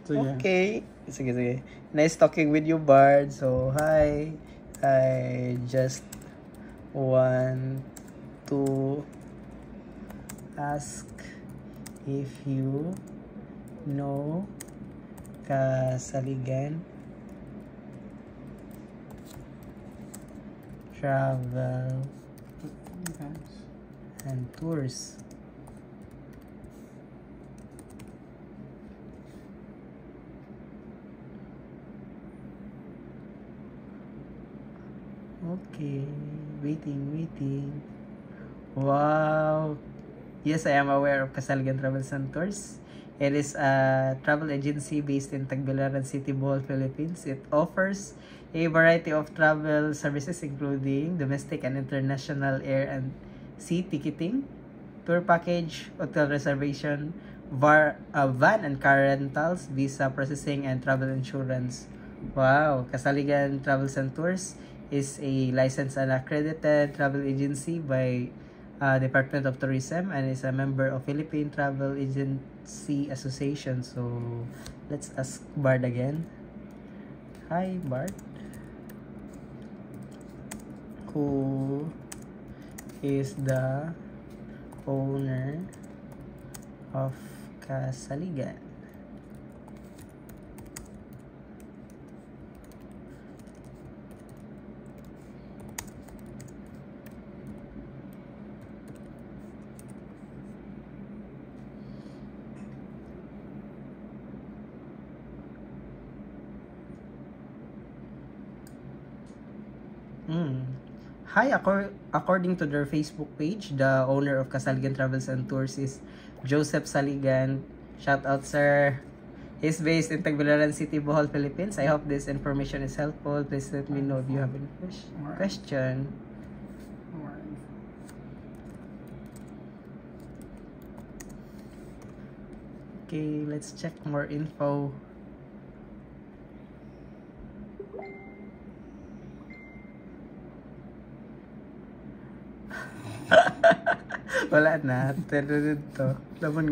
Sige. Okay. Sige, sige. Nice talking with you, Bard. So, hi. I just want to ask if you know Kasaligan Travel and Tours. Okay, waiting. Wow. Yes, I am aware of Kasaligan Travels and Tours. It is a travel agency based in Tagbilaran City, Bohol, Philippines. It offers a variety of travel services including domestic and international air and sea ticketing, tour package, hotel reservation, van and car rentals, visa processing, and travel insurance. Wow, Kasaligan Travels and Tours is a licensed and accredited travel agency by Department of Tourism and is a member of Philippine Travel Agency Association. So, let's ask Bard again. Hi, Bard. Who is the owner of Kasaligan? Hi, according to their Facebook page, the owner of Kasaligan Travels and Tours is Joseph Saligan. Shout out, sir. He's based in Tagbilaran City, Bohol, Philippines. I hope this information is helpful. Please let me know if you have any question. Okay, let's check more info. Wala na. Pero dito. Laman